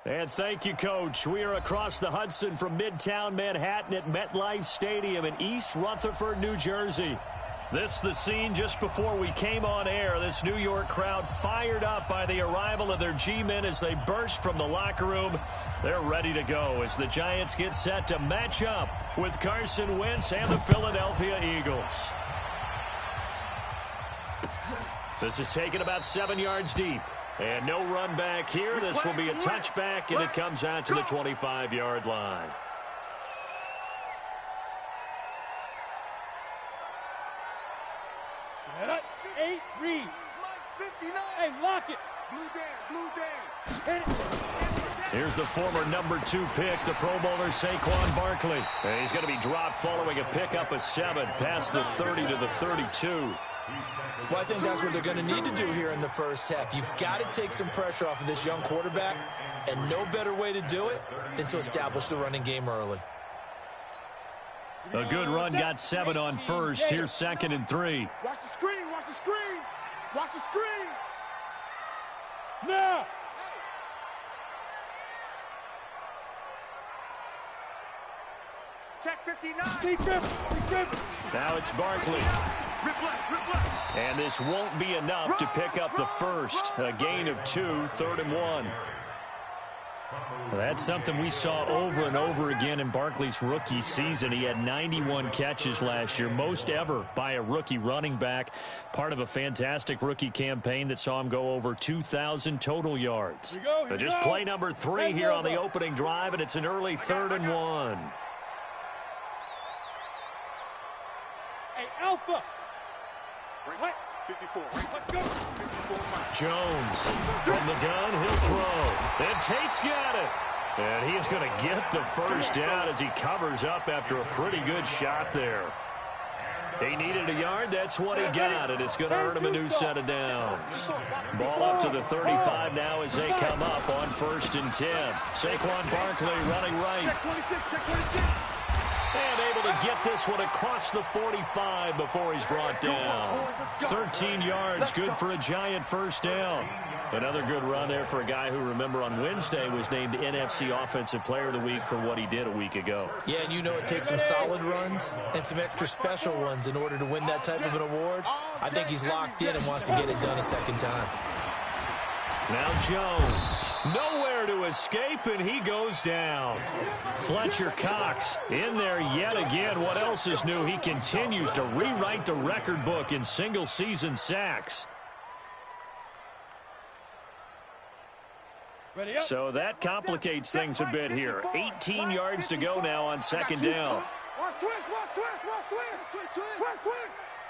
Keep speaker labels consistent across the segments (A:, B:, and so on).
A: And thank you, Coach. We are across the Hudson from Midtown Manhattan at MetLife Stadium in East Rutherford, New Jersey. This is the scene just before we came on air. This New York crowd fired up by the arrival of their G-men as they burst from the locker room. They're ready to go as the Giants get set to match up with Carson Wentz and the Philadelphia Eagles. This is taken about 7 yards deep. And no run back here. This will be a touchback, and it comes out to the 25-yard line.
B: Set up. 8, read. Hey, lock it. Blue down.
A: Here's the former number 2 pick, the Pro Bowler Saquon Barkley. And he's going to be dropped following a pickup of 7 past the 30 to the 32.
C: Well, I think that's what they're going to need to do here in the first half. You've got to take some pressure off of this young quarterback, and no better way to do it than to establish the running game early.
A: A good run got 7 on first. Here's 2nd and 3.
B: Watch the screen, watch the screen. Watch the screen. Now. Check 59.
A: Now it's Barkley. And this won't be enough to pick up the first. A gain of 2, 3rd and 1. Well, that's something we saw over and over again in Barkley's rookie season. He had 91 catches last year, most ever by a rookie running back. Part of a fantastic rookie campaign that saw him go over 2,000 total yards. So just play number 3 here on the opening drive, and it's an early 3rd and 1.
B: Hey, Alpha. What? 54. Let's go. 54.
A: Jones from the gun. He'll throw. And Tate's got it. And he is going to get the first down as he covers up after a pretty good shot there. He needed a yard. That's what he got. And it's going to earn him a new set of downs. Ball up to the 35 now as they come up on 1st and 10. Saquon Barkley running right.
B: Check 26. Check 26.
A: And able to get this one across the 45 before he's brought down. 13 yards, good for a Giant first down. Another good run there for a guy who, remember, on Wednesday was named NFC Offensive Player of the Week for what he did a week ago.
C: Yeah, and you know it takes some solid runs and some extra special ones in order to win that type of an award. I think he's locked in and wants to get it done a second time.
A: Now Jones, nowhere to escape, and he goes down. Fletcher Cox in there yet again. What else is new? He continues to rewrite the record book in single-season sacks. So that complicates things a bit here. 18 yards to go now on 2nd down.
B: Watch twist.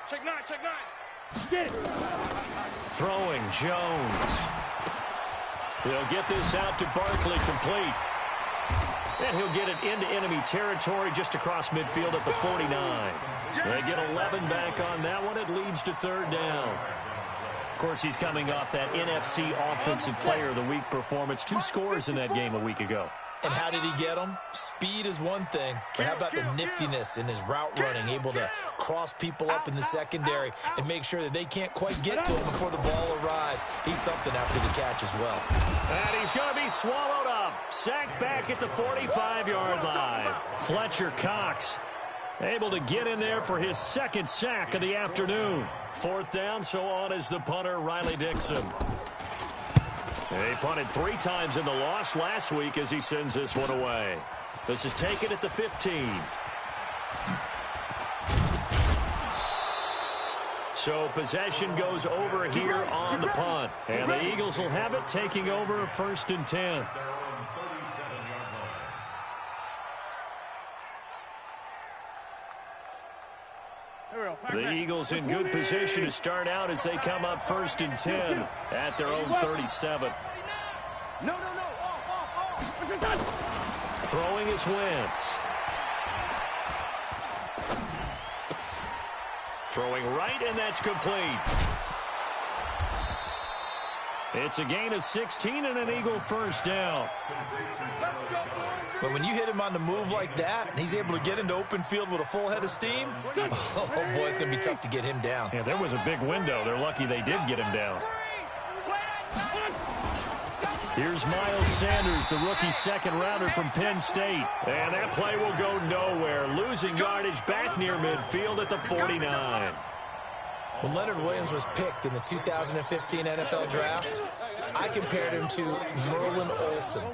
B: Check 9. Get it.
A: Throwing Jones. He'll get this out to Barkley complete. And he'll get it into enemy territory just across midfield at the 49. They get 11 back on that one. It leads to 3rd down. Of course, he's coming off that NFC Offensive Player of the Week performance. 2 scores in that game a week ago.
C: And how did he get them? Speed is one thing, but how about the niftiness in his route running, able to cross people up in the secondary and make sure that they can't quite get to him before the ball arrives. He's something after the catch as well.
A: And he's going to be swallowed up. Sacked back at the 45-yard line. Fletcher Cox able to get in there for his 2nd sack of the afternoon. 4th down, so on is the punter, Riley Dixon. He punted 3 times in the loss last week as he sends this one away. This is taken at the 15. So possession goes over here on the punt. And the Eagles will have it, taking over 1st and 10. The Eagles in good position to start out as they come up 1st and 10 at their own 37.
B: No.
A: Throwing is Wentz. Throwing right, and that's complete. It's a gain of 16 and an Eagle first down.
C: But when you hit him on the move like that, and he's able to get into open field with a full head of steam, oh boy, it's going to be tough to get him down.
A: Yeah, there was a big window. They're lucky they did get him down. Here's Miles Sanders, the rookie second-rounder from Penn State. And that play will go nowhere, losing yardage back near midfield at the 49.
C: When Leonard Williams was picked in the 2015 NFL Draft, I compared him to Merlin Olsen,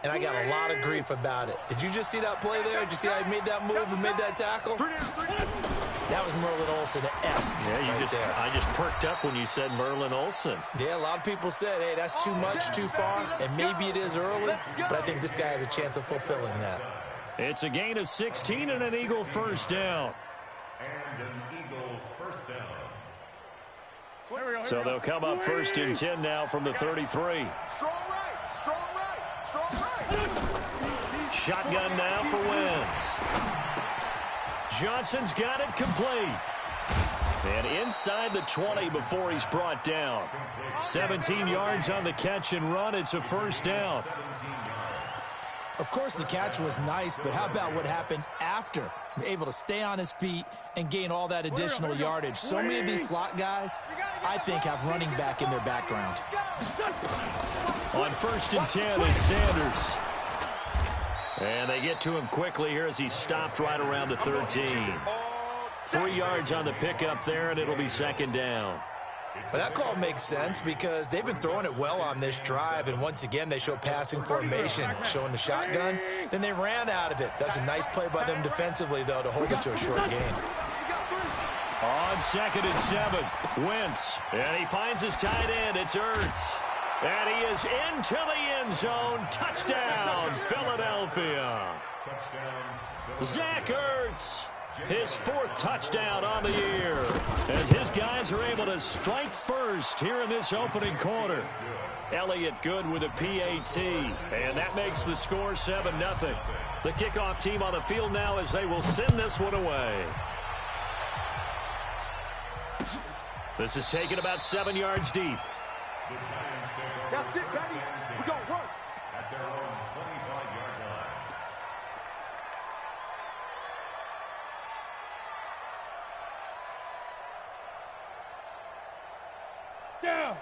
C: and I got a lot of grief about it. Did you just see that play there? Did you see how he made that move and made that tackle? That was Merlin Olsen-esque.
A: Yeah, I just perked up when you said Merlin Olsen.
C: Yeah, a lot of people said, hey, that's too much, too far, and maybe it is early, but I think this guy has a chance of fulfilling that.
A: It's a gain of 16 and an Eagle first down. So they'll come up first and 10 now from the 33.
B: Strong right, strong right, strong right.
A: Shotgun now for Wentz. Johnson's got it complete. And inside the 20 before he's brought down. 17 yards on the catch and run. It's a first down.
C: Of course, the catch was nice, but how about what happened after? Able to stay on his feet and gain all that additional yardage. So many of these slot guys, I think, have running back in their background.
A: On first and 10, it's Sanders. And they get to him quickly here as he stopped right around the 13. 3 yards on the pickup there, and it'll be second down.
C: Well, that call makes sense because they've been throwing it well on this drive, and once again they show passing formation, showing the shotgun. Then they ran out of it. That's a nice play by them defensively, though, to hold it to a short gain.
A: On second and 7, Wentz, and he finds his tight end. It's Ertz, and he is into the end zone. Touchdown, Philadelphia. Zach Ertz. His 4th touchdown on the year. And his guys are able to strike first here in this opening quarter. Elliott good with a PAT. And that makes the score 7-0. The kickoff team on the field now as they will send this one away. This is taken about 7 yards deep.
B: That's it, Betty. We're going to work.
D: At their own 25-yard line.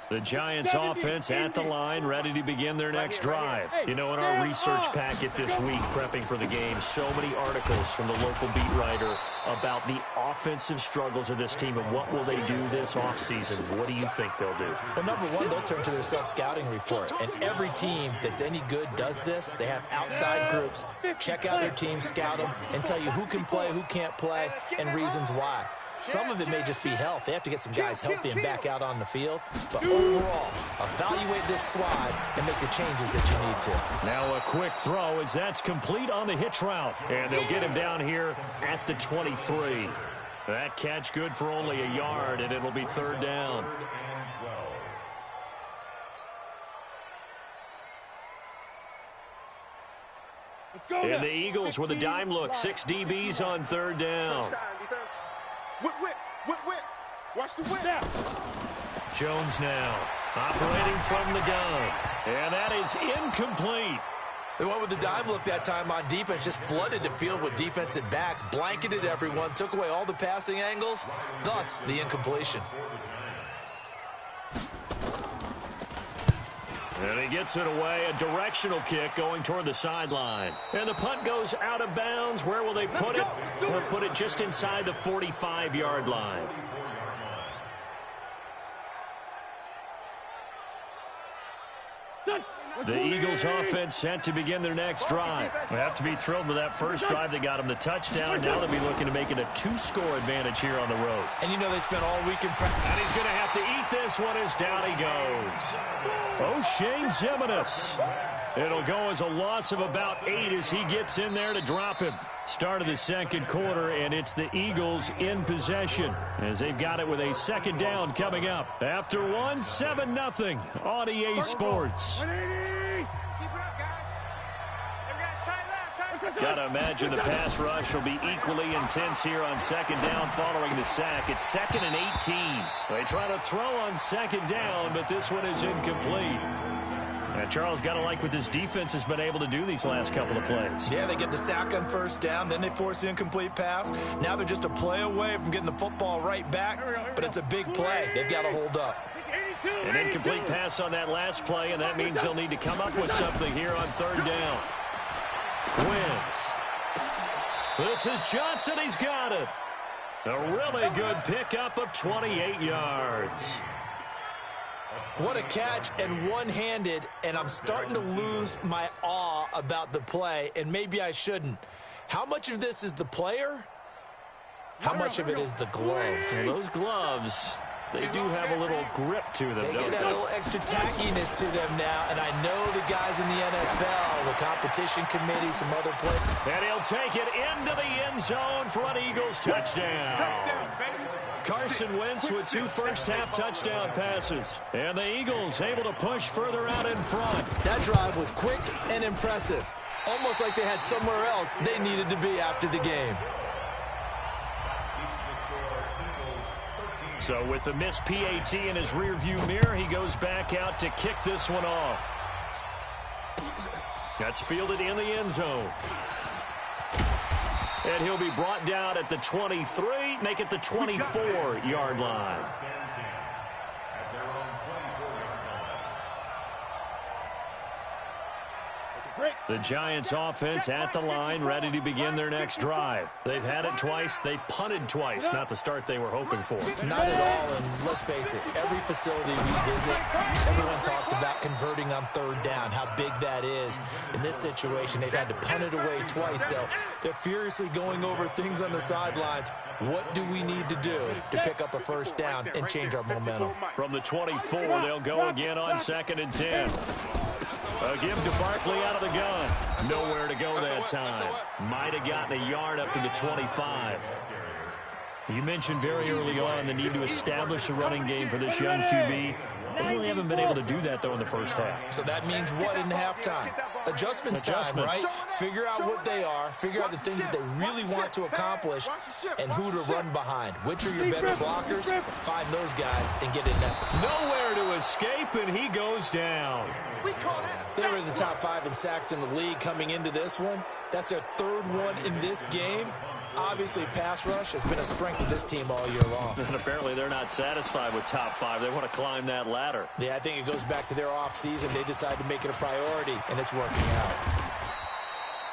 A: The Giants offense at the line, ready to begin their next drive. You know, in our research packet this week, prepping for the game, so many articles from the local beat writer about the offensive struggles of this team and what will they do this offseason. What do you think they'll do?
C: Well, number one, they'll turn to their self-scouting report. And every team that's any good does this. They have outside groups, check out their team, scout them, and tell you who can play, who can't play, and reasons why. Some of it may just be health. They have to get some guys healthy and back out on the field. But overall, evaluate this squad and make the changes that you need to.
A: Now a quick throw as that's complete on the hitch route. And they'll get him down here at the 23. That catch good for only a yard, and it'll be third down. And the Eagles with a dime look. 6 DBs on third down.
B: Whip, whip, whip, whip. Watch the whip.
A: Jones now operating from the gun. And that is incomplete.
C: They went with the dime look that time on defense, just flooded the field with defensive backs, blanketed everyone, took away all the passing angles, thus the incompletion.
A: And he gets it away, a directional kick going toward the sideline. And the punt goes out of bounds. Where will they put it? They'll put it just inside the 45-yard line. The Eagles offense set to begin their next drive. They have to be thrilled with that first drive that got them the touchdown. Now they'll be looking to make it a 2-score advantage here on the road.
C: And you know they spent all week in practice.
A: And he's going to have to eat this one as down he goes. O'Shane Ximines. It'll go as a loss of about 8 as he gets in there to drop him. Start of the second quarter, and it's the Eagles in possession as they've got it with a second down coming up. After one, 7-0 on EA Sports. Got to imagine the pass rush will be equally intense here on second down following the sack. It's 2nd and 18. They try to throw on second down, but this one is incomplete. And Charles, got to like what this defense has been able to do these last couple of plays.
C: Yeah, they get the sack on first down, then they force the incomplete pass. Now they're just a play away from getting the football right back, but it's a big play. They've got to hold up.
A: An incomplete pass on that last play, and that means they'll need to come up with something here on third down. Wentz. This is Johnson. He's got it. A really good pickup of 28 yards.
C: What a catch, and one-handed, and I'm starting to lose my awe about the play, and maybe I shouldn't. How much of this is the player? How much of it is the glove?
A: Well, those gloves, they do have a little grip to them,
C: They
A: don't
C: get a little extra tackiness to them now, and I know the guys in the NFL, the competition committee, some other players.
A: And he'll take it into the end zone for an Eagles touchdown. Carson Wentz with 2 first-half touchdown passes. And the Eagles able to push further out in front.
C: That drive was quick and impressive. Almost like they had somewhere else they needed to be after the game.
A: So with the missed PAT in his rearview mirror, he goes back out to kick this one off. That's fielded in the end zone. And he'll be brought down at the 23, make it the 24-yard line. The Giants offense at the line, ready to begin their next drive. They've had it twice. They've punted twice. Not the start they were hoping for.
C: Not at all, and let's face it, every facility we visit, everyone talks about converting on third down, how big that is. In this situation, they've had to punt it away twice, so they're furiously going over things on the sidelines. What do we need to do to pick up a first down and change our momentum?
A: From the 24, they'll go again on 2nd and 10. A give to Barkley out of the gun. Nowhere to go that time. Might have gotten a yard up to the 25. You mentioned very early on the need to establish a running game for this young QB. They really haven't been able to do that, though, in the first half.
C: So that means what in halftime? Adjustments time, right? Figure out what they are, figure out the things that they really want to accomplish, and who to run behind. Which are your better blockers? Find those guys and get in there.
A: Nowhere to escape, and he goes down.
C: They were in the top 5 in sacks in the league coming into this one. That's their 3rd one in this game. Obviously, pass rush has been a strength of this team all year long.
A: And apparently they're not satisfied with top 5. They want to climb that ladder.
C: Yeah, I think it goes back to their offseason. They decided to make it a priority, and it's working out.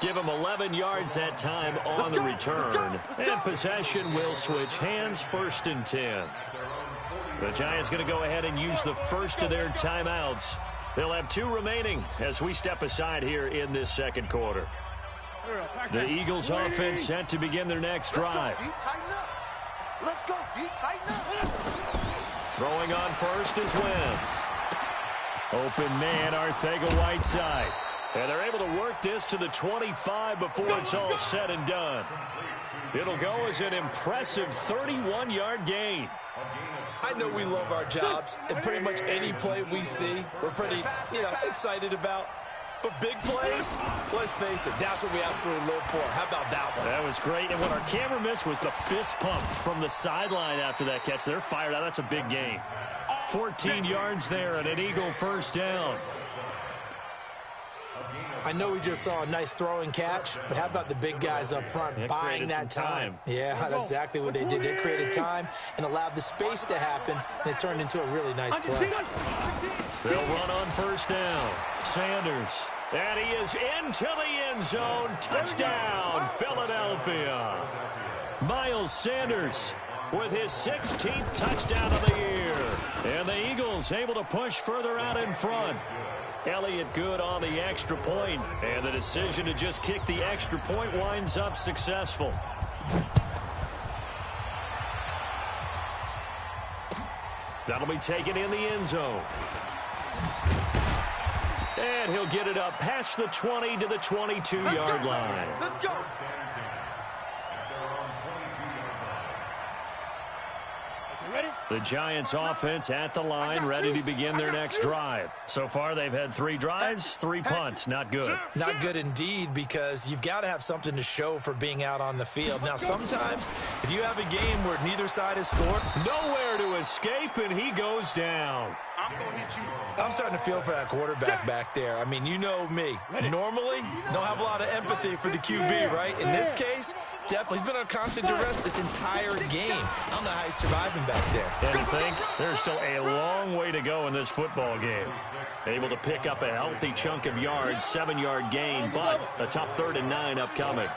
A: Give them 11 yards that time on the return. And possession will switch hands, 1st and 10. The Giants going to go ahead and use the first of their timeouts. They'll have 2 remaining as we step aside here in this second quarter. The Eagles offense set to begin their next drive.
B: Let's go, D, tighten up.
A: Throwing on first is Wentz. Open man, Arcega-Whiteside. And they're able to work this to the 25 before it's all said and done. It'll go as an impressive 31-yard gain.
C: I know we love our jobs, and pretty much any play we see, we're pretty, excited about. But big plays, let's face it, that's what we absolutely live for. How about that one?
A: That was great, and what our camera missed was the fist pump from the sideline after that catch. They're fired out. That's a big gain. 14 yards there and an Eagle first down.
C: I know we just saw a nice throwing catch, but how about the big guys up front buying that time? Yeah, that's exactly what they did. They created time and allowed the space to happen, and it turned into a really nice play.
A: They'll run on first down. Sanders. And he is into the end zone. Touchdown, Philadelphia. Miles Sanders with his 16th touchdown of the year. And the Eagles able to push further out in front. Elliott good on the extra point, and the decision to just kick the extra point winds up successful. That'll be taken in the end zone. And he'll get it up past the 20 to the 22-yard line.
B: Let's go.
A: The Giants offense at the line, ready to begin their next drive. So far, they've had 3 drives, 3 punts. Not good.
C: Not good indeed, because you've got to have something to show for being out on the field. Now, sometimes, if you have a game where neither side has scored,
A: nowhere to escape, and he goes down.
B: I'm going to hit you.
C: I'm starting to feel for that quarterback back there. I mean, you know me. Normally, don't have a lot of empathy for the QB, right? In this case, definitely. He's been on constant duress this entire game. I don't know how he's surviving back there.
A: And you think there's still a long way to go in this football game. Able to pick up a healthy chunk of yards, 7-yard gain, but a tough 3rd and 9 upcoming.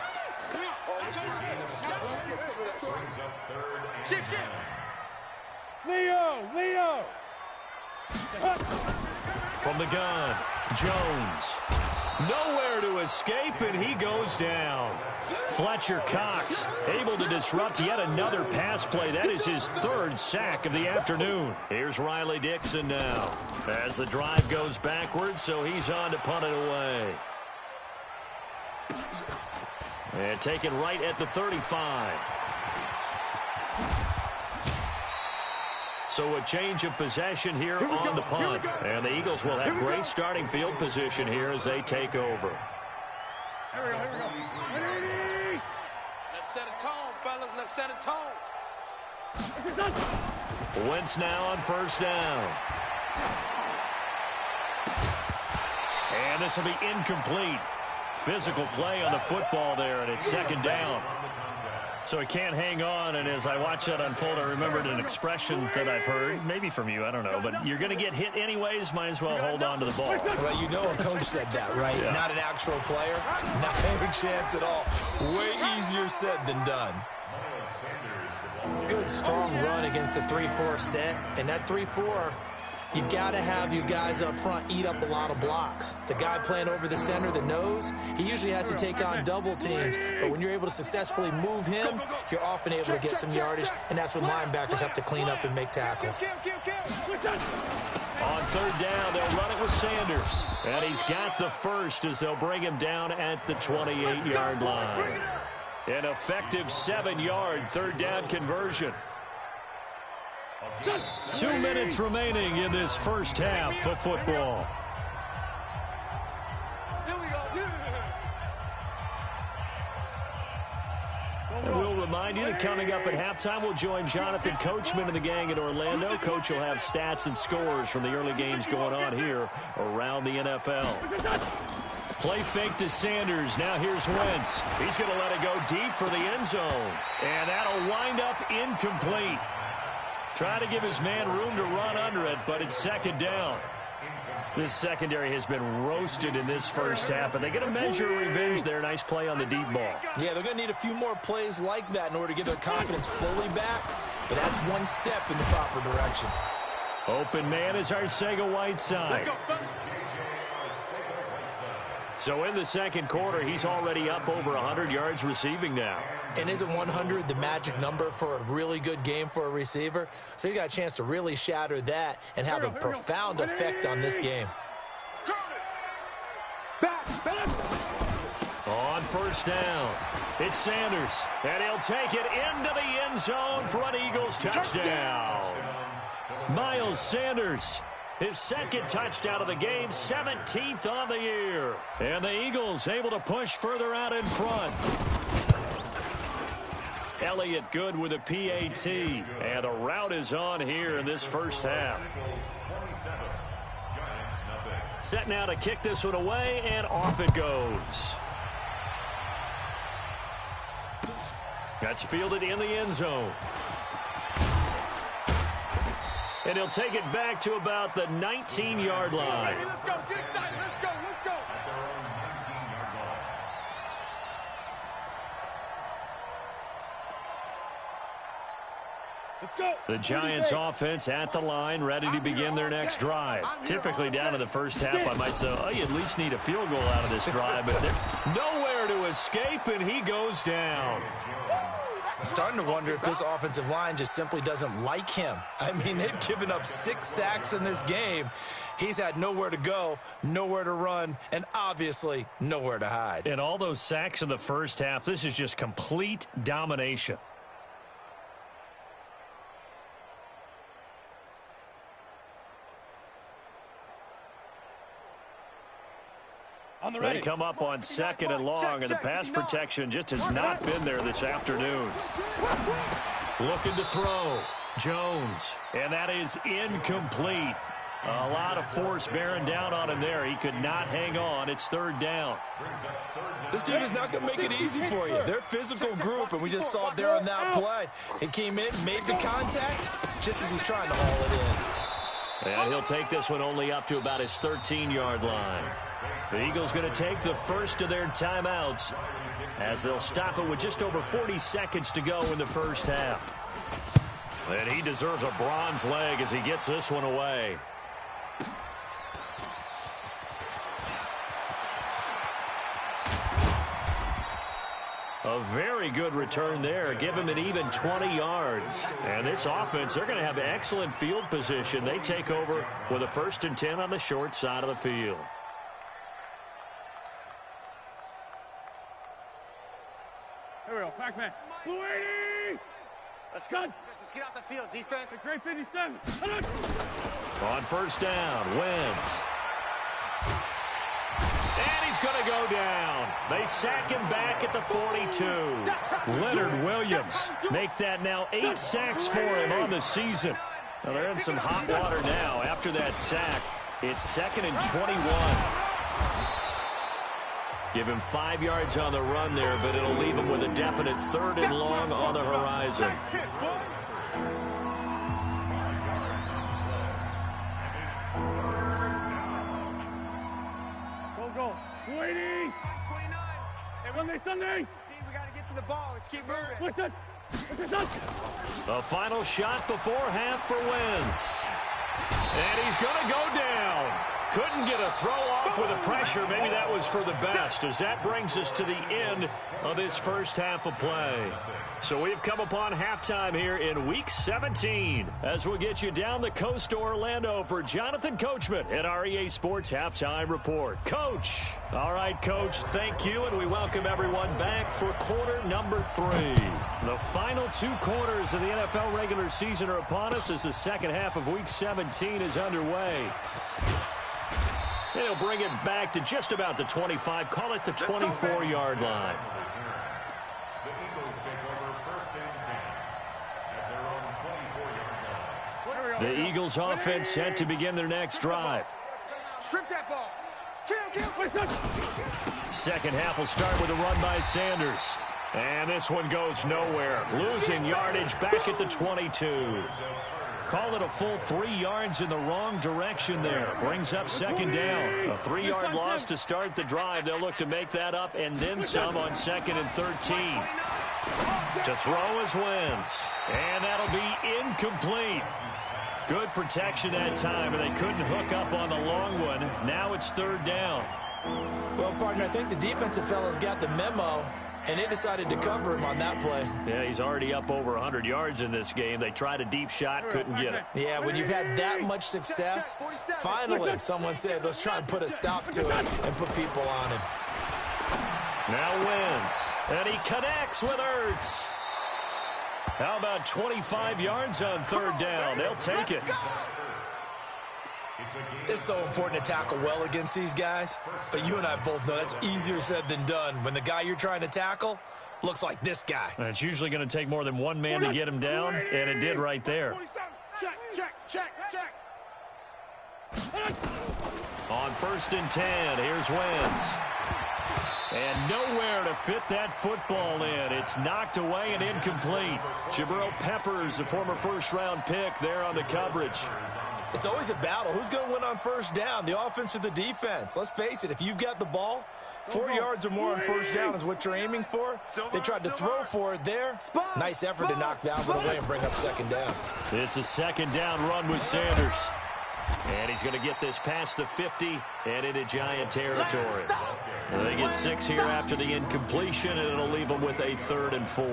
B: Leo!
A: From the gun, Jones. Nowhere to escape, and he goes down. Fletcher Cox able to disrupt yet another pass play. That is his 3rd sack of the afternoon. Here's Riley Dixon now as the drive goes backwards, so he's on to punt it away. And taken right at the 35. So a change of possession here on the punt. And the Eagles will have great starting field position here as they take over.
B: Here we go. Ready?
E: Let's set a tone, fellas. Let's set a tone.
A: Wentz now on 1st down. And this will be incomplete. Physical play on the football there, and it's 2nd down. So he can't hang on, and as I watch that unfold, I remembered an expression that I've heard, maybe from you, I don't know, but you're going to get hit anyways, might as well hold on to the ball.
C: Well, you know a coach said that, right?
A: Yeah.
C: Not an actual player. Not a chance at all. Way easier said than done. Good, strong run against the 3-4 set, and that 3-4, you got to have your guys up front eat up a lot of blocks. The guy playing over the center, the nose, he usually has to take on double teams. But when you're able to successfully move him, you're often able to get some yardage, and that's when linebackers have to clean up and make tackles.
A: On 3rd down, they'll run it with Sanders. And he's got the 1st as they'll bring him down at the 28-yard line. An effective 7-yard 3rd down conversion. 2 minutes remaining in this first half of football. And we'll remind you that coming up at halftime, we'll join Jonathan Coachman and the gang in Orlando. Coach will have stats and scores from the early games going on here around the NFL. Play fake to Sanders. Now here's Wentz. He's going to let it go deep for the end zone. And that'll wind up incomplete. Trying to give his man room to run under it, but it's 2nd down. This secondary has been roasted in this first half, but they're going to measure revenge there. Nice play on the deep ball.
C: Yeah, they're going to need a few more plays like that in order to get their confidence fully back, but that's one step in the proper direction.
A: Open man is Arcega-Whiteside. So in the 2nd quarter, he's already up over 100 yards receiving now.
C: And isn't 100 the magic number for a really good game for a receiver? So he got a chance to really shatter that and have a profound effect on this game.
A: On 1st down, it's Sanders, and he'll take it into the end zone for an Eagles touchdown. Miles Sanders, his 2nd touchdown of the game, 17th on the year. And the Eagles able to push further out in front. Elliott good with a PAT, and the route is on here in this first half. Set now to kick this one away, and off it goes. That's fielded in the end zone. And he'll take it back to about the 19-yard line.
B: Let's go, get excited, let's go. Let's go.
A: The Giants offense at the line, ready to begin their next drive. Typically down in the first half, I might say, oh, you at least need a field goal out of this drive, but there's nowhere to escape, and he goes down.
C: I'm starting to wonder if this offensive line just simply doesn't like him. I mean, they've given up 6 sacks in this game. He's had nowhere to go, nowhere to run, and obviously nowhere to hide.
A: And all those sacks in the first half, this is just complete domination. They come up on 2nd and long, and the pass protection just has not been there this afternoon. Looking to throw. Jones. And that is incomplete. A lot of force bearing down on him there. He could not hang on. It's third down.
C: This team is not going to make it easy for you. They're a physical group, and we just saw it there on that play. He came in, made the contact, just as he's trying to haul it in.
A: And he'll take this one only up to about his 13-yard line. The Eagles going to take the first of their timeouts as they'll stop it with just over 40 seconds to go in the first half. And he deserves a bronze leg as he gets this one away. A very good return there. Give him an even 20 yards. And this offense, they're going to have excellent field position. They take over with a 1st and 10 on the short side of the field.
B: Here we go. Back man.
F: Let's go. Let's get out the field. Defense.
B: Great 57.
A: On first down, Wentz. And he's going to go down. They sack him back at the 42. Leonard Williams make that now 8 sacks for him on the season. Well, they're in some hot water now after that sack. It's 2nd and 21. Give him 5 yards on the run there, but it'll leave him with a definite 3rd and long on the horizon.
B: Go. 280.
F: Hey,
B: Sunday.
F: we got to get to the ball. Let's keep moving.
B: Listen.
A: The final shot before half for Wentz. And he's going to go down. Couldn't get a throw off with the pressure. Maybe that was for the best, as that brings us to the end of this first half of play. So we've come upon halftime here in Week 17 as we'll get you down the coast to Orlando for Jonathan Coachman at our EA Sports Halftime Report. Coach. All right, Coach, thank you, and we welcome everyone back for quarter number 3. The final 2 quarters of the NFL regular season are upon us as the second half of Week 17 is underway. And he'll bring it back to just about the 25, call it the 24-yard line.
D: The Eagles take over 1st and 10 at their own 24-yard line.
A: The Eagles offense set to begin their next drive.
F: Strip that ball. Kill.
A: Second half will start with a run by Sanders. And this one goes nowhere. Losing yardage back at the 22. Call it a full 3 yards in the wrong direction there. Brings up 2nd down. A 3-yard loss to start the drive. They'll look to make that up and then some on 2nd and 13. To throw is Wentz. And that'll be incomplete. Good protection that time, and they couldn't hook up on the long one. Now it's 3rd down.
C: Well, partner, I think the defensive fellas got the memo, and they decided to cover him on that play.
A: Yeah, he's already up over 100 yards in this game. They tried a deep shot, couldn't get it.
C: Yeah, when you've had that much success, finally someone said, let's try and put a stop to it and put people on him.
A: Now Wentz, and he connects with Ertz. How about 25 yards on 3rd down? They'll take it.
C: It's so important to tackle well against these guys, but you and I both know that's easier said than done when the guy you're trying to tackle looks like this guy.
A: And it's usually going to take more than one man to get him down, and it did right there.
F: Check.
A: On 1st and 10, here's Wentz. And nowhere to fit that football in. It's knocked away and incomplete. Jabril Peppers, the former first-round pick, there on the coverage.
C: It's always a battle. Who's going to win on 1st down, the offense or the defense? Let's face it, if you've got the ball, 4 yards or more on 1st down is what you're aiming for. They tried to throw for it there. Nice effort to knock that one away and bring up 2nd down.
A: It's a 2nd down run with Sanders. And he's going to get this past the 50 and into Giant territory. They get 6 here after the incompletion, and it'll leave them with a 3rd and 4.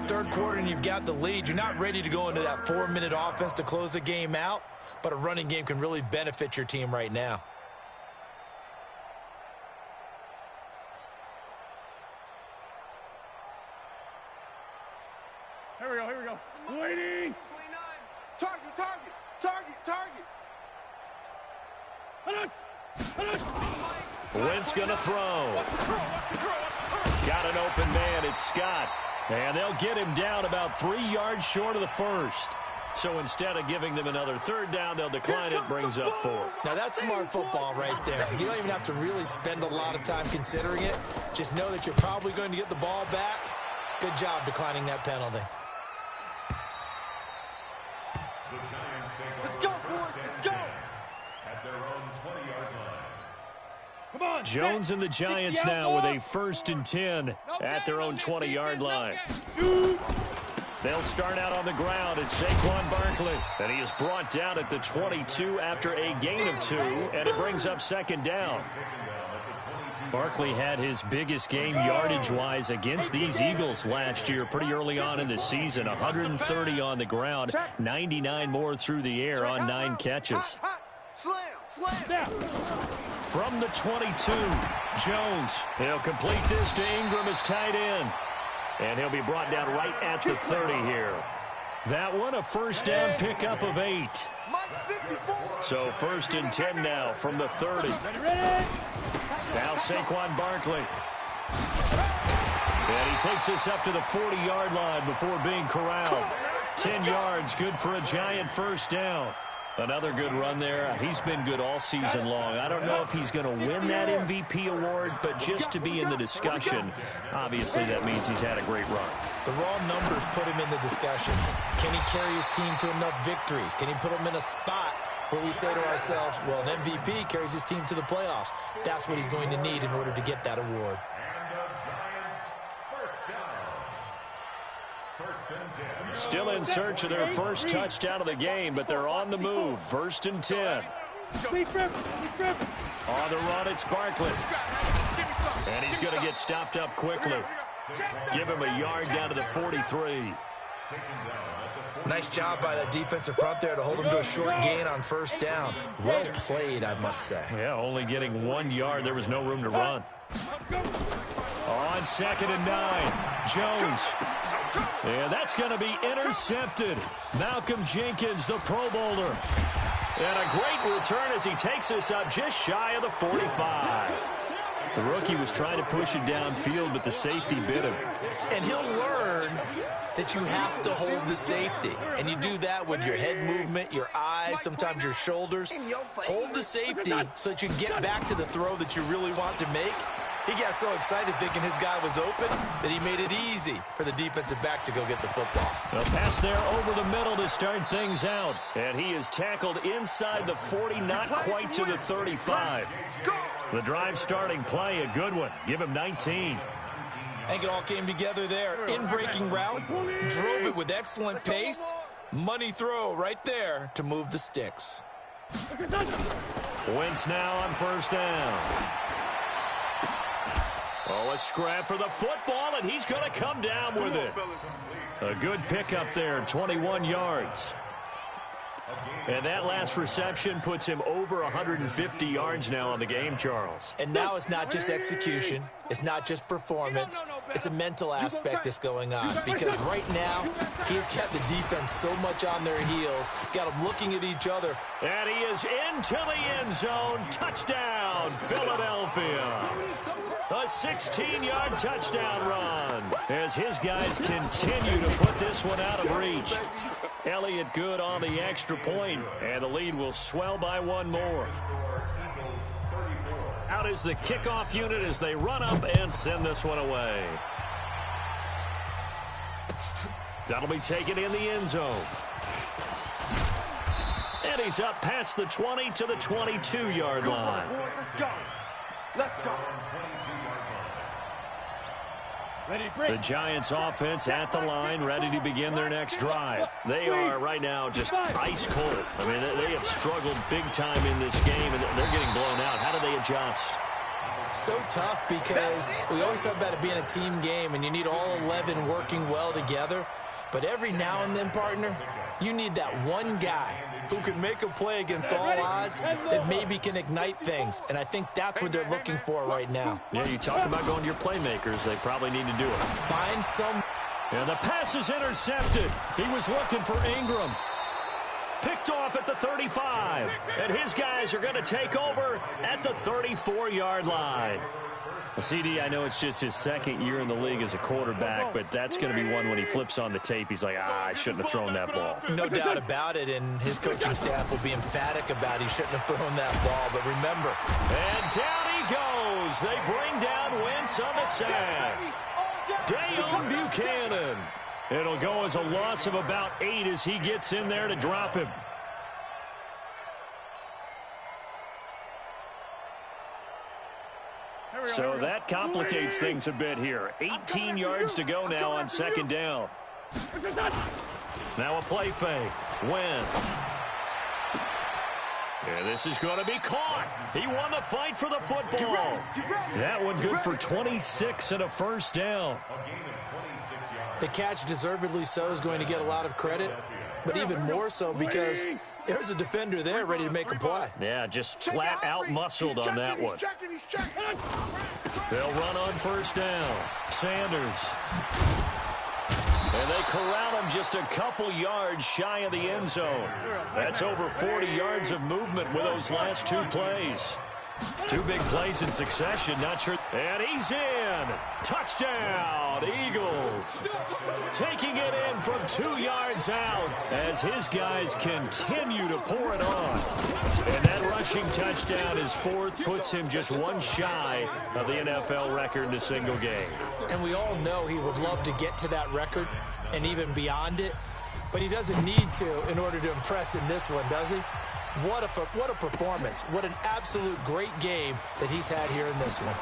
C: 3rd quarter and you've got the lead. You're not ready to go into that 4-minute offense to close the game out, but a running game can really benefit your team right now.
B: Here we go. Waiting.
F: 29. Target.
A: Wentz going to throw. Got an open man. It's Scott. And they'll get him down about 3 yards short of the first. So instead of giving them another third down, they'll decline it, brings up 4.
C: Now, that's smart football right there. You don't even have to really spend a lot of time considering it. Just know that you're probably going to get the ball back. Good job declining that penalty.
F: Let's go, boys. Let's go.
D: At their own 20-yard line.
B: Come on.
A: Jones and the Giants now with a 1st and 10 at their own 20-yard line.
B: Shoot.
A: They'll start out on the ground. It's Saquon Barkley. And he is brought down at the 22 after a gain of 2, and it brings up 2nd down. Barkley had his biggest game yardage-wise against these Eagles last year pretty early on in the season. 130 on the ground, 99 more through the air on 9 catches.
F: Slam, slam.
B: Now.
A: From the 22, Jones. He'll complete this to Ingram as tight end. And he'll be brought down right at the 30 here. That one, a 1st down pickup of 8. So 1st and 10 now from the 30. Now Saquon Barkley. And he takes us up to the 40-yard line before being corralled. 10 yards, good for a Giant 1st down. Another good run there. He's been good all season long. I don't know if he's going to win that MVP award, but just to be in the discussion, obviously that means he's had a great run.
C: The raw numbers put him in the discussion. Can he carry his team to enough victories? Can he put them in a spot where we say to ourselves, well, an MVP carries his team to the playoffs. That's what he's going to need in order to get that award.
A: Still in search of their first touchdown of the game, but they're on the move. 1st and 10. On the run, it's Barkley. And he's going to get stopped up quickly. Give him a yard down to the 43.
C: Nice job by that defensive front there to hold him to a short gain on 1st down. Well played, I must say.
A: Yeah, only getting 1 yard. There was no room to run. On 2nd and 9, Jones. Yeah, that's going to be intercepted. Malcolm Jenkins, the Pro Bowler. And a great return as he takes us up just shy of the 45. The rookie was trying to push it downfield, but the safety bit him.
C: And he'll learn that you have to hold the safety. And you do that with your head movement, your eyes, sometimes your shoulders. Hold the safety so that you can get back to the throw that you really want to make. He got so excited thinking his guy was open that he made it easy for the defensive back to go get the football.
A: A pass there over the middle to start things out. And he is tackled inside the 40, not quite to the 35. The drive starting play, a good one. Give him 19.
C: I think it all came together there. In-breaking route, drove it with excellent pace. Money throw right there to move the sticks.
A: Wentz now on 1st down. Oh, a scrap for the football, and he's going to come down with it. A good pickup there, 21 yards. And that last reception puts him over 150 yards now on the game, Charles.
C: And now it's not just execution. It's not just performance. It's a mental aspect that's going on. Because right now, he's got the defense so much on their heels, got them looking at each other.
A: And he is into the end zone. Touchdown, Philadelphia. A 16-yard touchdown run as his guys continue to put this one out of reach. Elliott good on the extra point, and the lead will swell by 1 more. Out is the kickoff unit as they run up and send this one away. That'll be taken in the end zone. And he's up past the 20 to the 22-yard line.
F: Let's go. Let's go.
A: The Giants offense at the line, ready to begin their next drive. They are right now just ice cold. I mean, they have struggled big time in this game, and they're getting blown out. How do they adjust?
C: So tough because we always talk about it being a team game, and you need all 11 working well together. But every now and then, partner, you need that one guy who can make a play against all odds that maybe can ignite things. And I think that's what they're looking for right now.
A: Yeah, you talk about going to your playmakers. They probably need to do it.
C: Find some.
A: And the pass is intercepted. He was looking for Ingram. Picked off at the 35. And his guys are going to take over at the 34-yard line. CD, I know it's just his second year in the league as a quarterback, but that's going to be one when he flips on the tape. He's like, I shouldn't have thrown that ball.
C: No doubt about it, and his coaching staff will be emphatic about he shouldn't have thrown that ball. But remember.
A: And down he goes. They bring down Wentz on the sack. Dayon Buchanan. It'll go as a loss of about 8 as he gets in there to drop him. So that complicates things a bit here. 18 yards to go now on second down. Now a play fake. Wentz. And this is going to be caught. He won the fight for the football. That one good for 26 and a first down.
C: The catch, deservedly so, is going to get a lot of credit, but even more so because there's a defender there ready to make a play.
A: Yeah, just flat out muscled on that one. They'll run on first down. Sanders. And they corral him just a couple yards shy of the end zone. That's over 40 yards of movement with those last 2 plays. 2 big plays in succession, not sure. And he's in. Touchdown, Eagles. Taking it in from 2 yards out as his guys continue to pour it on. And that rushing touchdown is 4th, puts him just 1 shy of the NFL record in a single game.
C: And we all know he would love to get to that record and even beyond it, but he doesn't need to in order to impress in this one, does he? What a performance. What an absolute great game that he's had here in this one.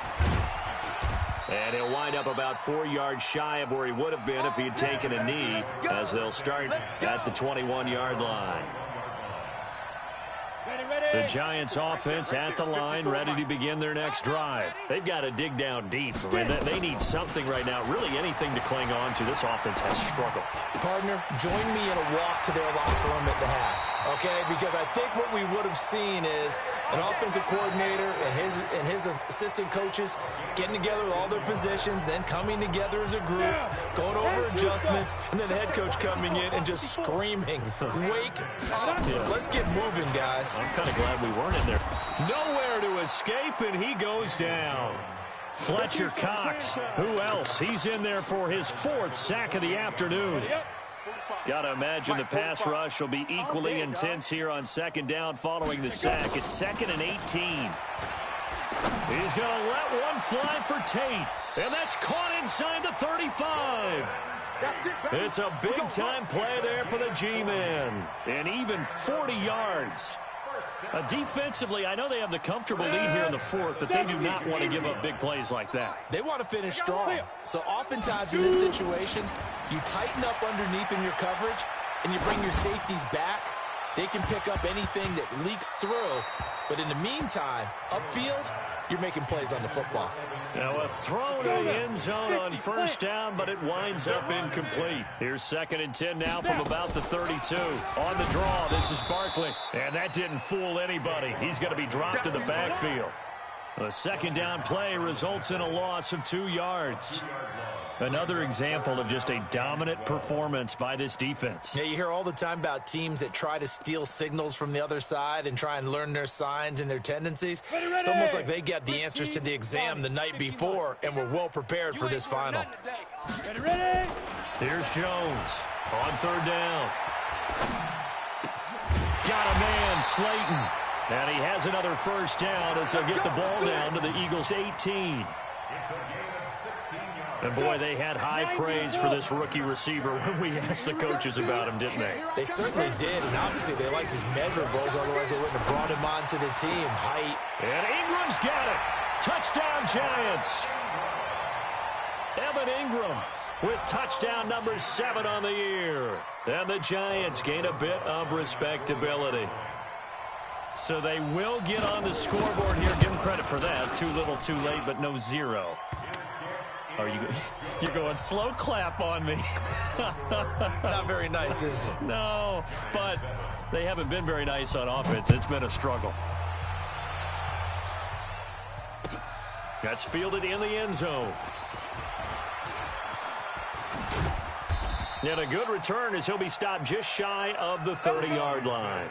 A: And he'll wind up about 4 yards shy of where he would have been if he had taken a knee, as they'll start at the 21-yard line. The Giants offense at the line, ready to begin their next drive. They've got to dig down deep. I mean, they need something right now, really anything to cling on to. This offense has struggled.
C: Partner, join me in a walk to their locker room at the half, okay? Because I think what we would have seen is an offensive coordinator and his assistant coaches getting together with all their positions, then coming together as a group, going over adjustments, and then the head coach coming in and just screaming, wake up. Yeah. Let's get moving, guys.
A: I'm kind of glad we weren't in there. Nowhere to escape, and he goes down. Fletcher Cox. Who else? He's in there for his 4th sack of the afternoon. Got to imagine the pass rush will be equally intense here on second down following the sack. It's 2nd and 18. He's going to let one fly for Tate, and that's caught inside the 35. It's a big-time play there for the G-men, and even 40 yards. Defensively, I know they have the comfortable lead here in the 4th, but they do not want to give up big plays like that.
C: They want to finish strong. So oftentimes in this situation, you tighten up underneath in your coverage, and you bring your safeties back. They can pick up anything that leaks through. But in the meantime, upfield, you're making plays on the football.
A: Now a throw to the end zone on first down, but it winds up incomplete. Here's 2nd and 10 now from about the 32. On the draw, this is Barkley. And that didn't fool anybody. He's going to be dropped in the backfield. The second down play results in a loss of 2 yards. Another example of just a dominant performance by this defense.
C: Yeah, you hear all the time about teams that try to steal signals from the other side and try and learn their signs and their tendencies. It's almost like they get the answers to the exam the night before and were well prepared for this final.
A: Here's Jones on 3rd down. Got a man, Slayton. And he has another first down as they'll get the ball down to the Eagles' 18. And, boy, they had high praise for this rookie receiver when we asked the coaches about him, didn't they?
C: They certainly did, and obviously they liked his measurables, otherwise they wouldn't have brought him onto the team. Height.
A: And Ingram's got it. Touchdown, Giants. Evan Ingram with touchdown number 7 on the year. And the Giants gain a bit of respectability. So they will get on the scoreboard here. Give them credit for that. Too little, too late, but no 0. You're going slow clap on me.
C: Not very nice, is it?
A: No, but they haven't been very nice on offense. It's been a struggle. That's fielded in the end zone. And a good return as he'll be stopped just shy of the 30-yard line.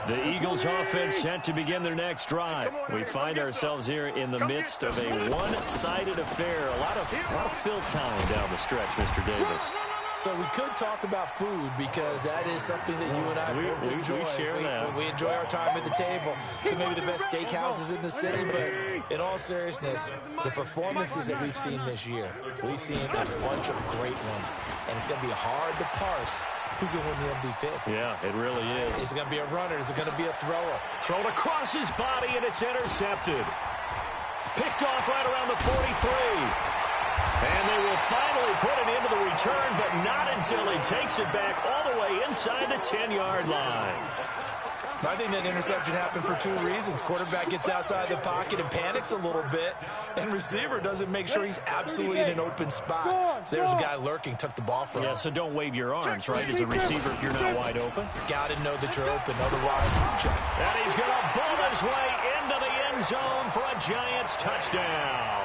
A: The Eagles offense set to begin their next drive. We find ourselves here in the midst of a one-sided affair. A lot of fill time down the stretch, Mr. Davis.
C: So we could talk about food because that is something that you and I both enjoy.
A: We share that.
C: We enjoy our time at the table. So maybe the best steakhouses in the city, but in all seriousness, the performances that we've seen this year, we've seen a bunch of great ones. And it's going to be hard to parse who's going to win the MVP.
A: Yeah, it really is.
C: Is it going to be a runner? Is it going to be a thrower?
A: Thrown across his body, and it's intercepted. Picked off right around the 43. And they will finally put it into the return, but not until he takes it back all the way inside the 10-yard line.
C: I think that interception happened for two reasons. Quarterback gets outside the pocket and panics a little bit, and receiver doesn't make sure he's absolutely in an open spot. So there's a guy lurking, took the ball from him.
A: Yeah, so don't wave your arms, right, as a receiver if you're not wide open.
C: Got to know that you're open, otherwise jump.
A: And he's going to bolt his way into the end zone for a Giants touchdown.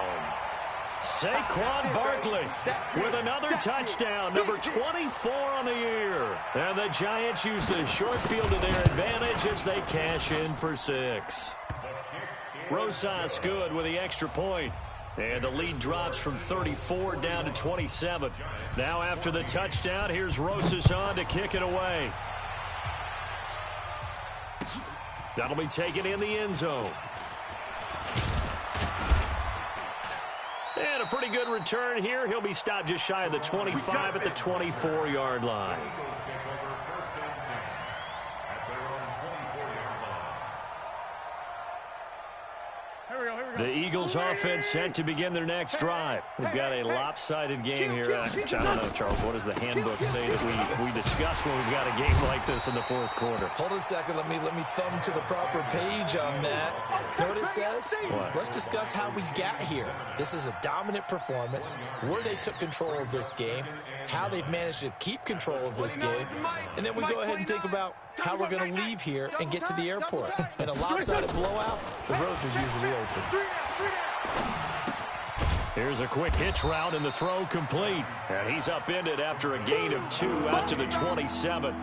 A: Saquon Barkley with another touchdown, number 24 on the year. And the Giants use the short field to their advantage as they cash in for 6. Rosas good with the extra point. And the lead drops from 34 down to 27. Now after the touchdown, here's Rosas on to kick it away. That'll be taken in the end zone. And a pretty good return here. He'll be stopped just shy of the 25 at the 24-yard line. The Eagles offense set to begin their next drive. We've got a lopsided game here. I don't know, Charles, what does the handbook say that we discuss when we've got a game like this in the fourth quarter?
C: Hold on a second. Let me thumb to the proper page on that. Know what it says?
A: What?
C: Let's discuss how we got here. This is a dominant performance, where they took control of this game, how they've managed to keep control of this game, and then we go ahead and think about how we're going to leave here and get to the airport. In a lopsided blowout, the roads are usually open.
A: Here's a quick hitch route, and the throw complete. And he's upended after a gain of 2 out to the 27.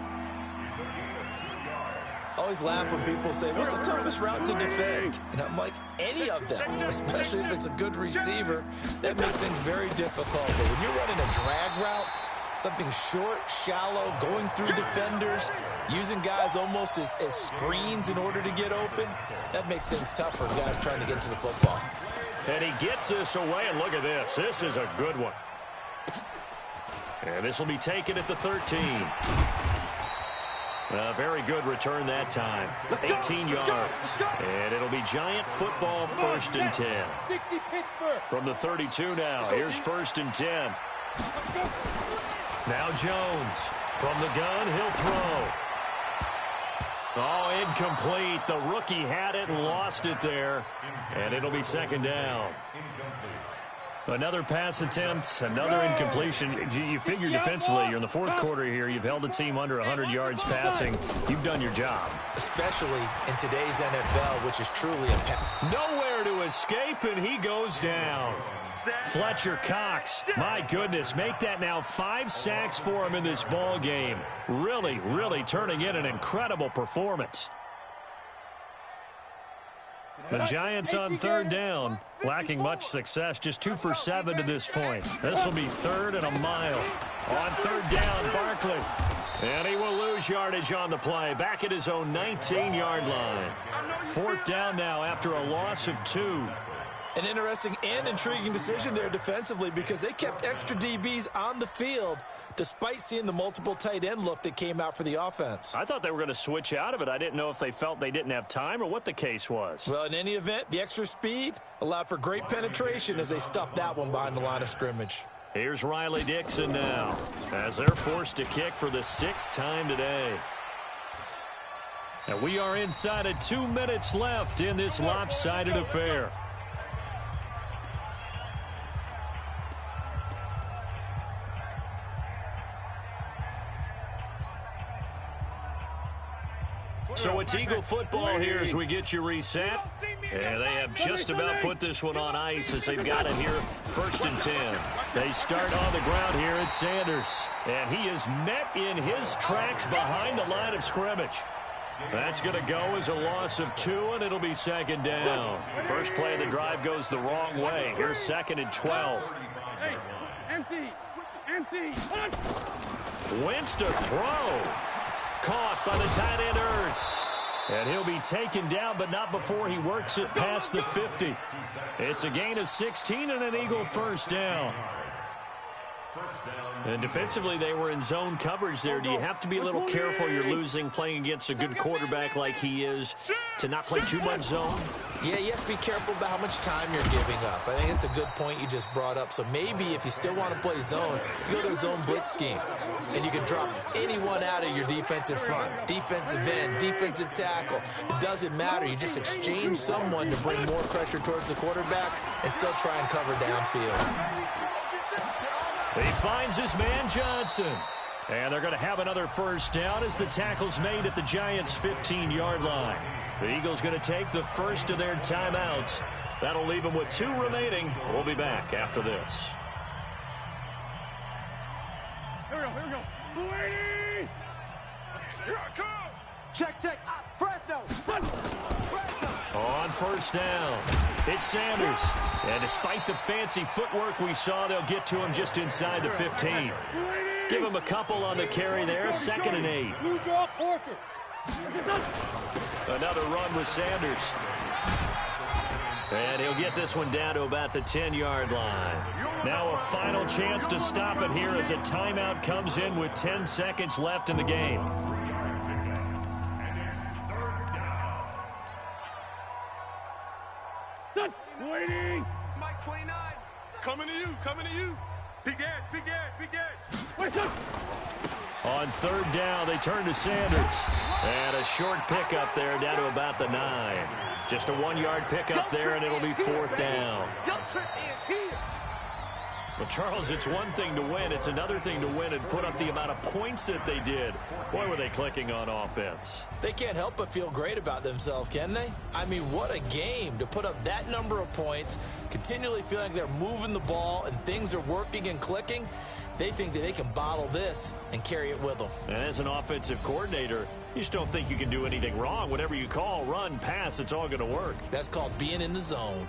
C: I always laugh when people say, what's the toughest route to defend? And I'm like, any of them, especially if it's a good receiver. That makes things very difficult. But when you're running a drag route, something short, shallow, going through defenders, using guys almost as screens in order to get open, that makes things tough for guys trying to get to the football.
A: And he gets this away, and look at this. This is a good one. And this will be taken at the 13. A very good return that time. 18 yards. And it'll be Giant football, 1st and 10. From the 32 now. Here's 1st and 10. Now Jones. From the gun, he'll throw. Oh, incomplete. The rookie had it and lost it there. And it'll be 2nd down. Another pass attempt, another incompletion. You figure defensively, you're in the fourth quarter here. You've held the team under 100 yards passing. You've done your job.
C: Especially in today's NFL, which is truly a pass.
A: Nowhere to escape, and he goes down. Fletcher Cox, my goodness, make that now 5 sacks for him in this ball game. Really, really turning in an incredible performance. The Giants on 3rd down, lacking much success, just 2 for 7 to this point. This will be 3rd and a mile. On 3rd down, Barkley. And he will lose yardage on the play, back at his own 19-yard line. 4th down now after a loss of 2.
C: An interesting and intriguing decision there defensively because they kept extra DBs on the field despite seeing the multiple tight end look that came out for the offense.
A: I thought they were going to switch out of it. I didn't know if they felt they didn't have time or what the case was.
C: Well, in any event, the extra speed allowed for great penetration as they stuffed that one behind the line of scrimmage.
A: Here's Riley Dixon now as they're forced to kick for the 6th time today. And we are inside of 2 minutes left in this lopsided affair. So it's Eagle football here as we get you reset. And they have just about put this one on ice as they've got it here, 1st and 10. They start on the ground here at Sanders. And he is met in his tracks behind the line of scrimmage. That's going to go as a loss of 2, and it'll be 2nd down. First play of the drive goes the wrong way. Here's 2nd and 12.
B: Hey, empty.
A: Wentz to throw. Caught by the tight end Ertz. And he'll be taken down, but not before he works it past the 50. It's a gain of 16 and an Eagle first down. And defensively, they were in zone coverage there. Do you have to be a little careful? You're losing playing against a good quarterback like he is to not play too much zone?
C: Yeah, you have to be careful about how much time you're giving up. I think it's a good point you just brought up. So maybe if you still want to play zone, you go to a zone blitz scheme. And you can drop anyone out of your defensive front. Defensive end, defensive tackle. It doesn't matter. You just exchange someone to bring more pressure towards the quarterback and still try and cover downfield.
A: He finds his man Johnson. And they're going to have another first down as the tackle's made at the Giants' 15-yard line. The Eagles going to take the first of their timeouts. That'll leave them with 2 remaining. We'll be back after this.
B: Here we go. Lady! Here I come!
F: Check. Fresno!
A: On first down, it's Sanders. And despite the fancy footwork we saw, they'll get to him just inside the 15. Give him a couple on the carry there, 2nd and 8.
B: Blue draw Porter.
A: Another run with Sanders. And he'll get this one down to about the 10-yard line. Now a final chance to stop it here as a timeout comes in with 10 seconds left in the game.
B: Waiting.
F: Mike 29.
B: Coming to you. Big edge. Wait,
A: On 3rd down, they turn to Sanders. And a short pickup there down to about the 9. Just a 1-yard pickup there, and it'll be 4th down.
F: Your trip is here.
A: Well, Charles, it's one thing to win. It's another thing to win and put up the amount of points that they did. Boy, were they clicking on offense.
C: They can't help but feel great about themselves, can they? I mean, what a game to put up that number of points, continually feeling like they're moving the ball and things are working and clicking. They think that they can bottle this and carry it with them.
A: And as an offensive coordinator, you just don't think you can do anything wrong. Whatever you call, run, pass, it's all going to work.
C: That's called being in the zone.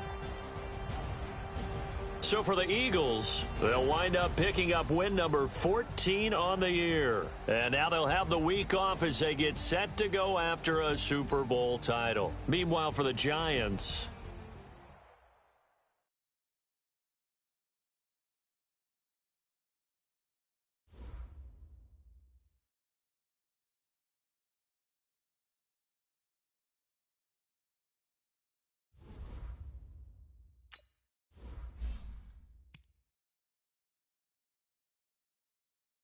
A: So for the Eagles, they'll wind up picking up win number 14 on the year. And now they'll have the week off as they get set to go after a Super Bowl title. Meanwhile, for the Giants,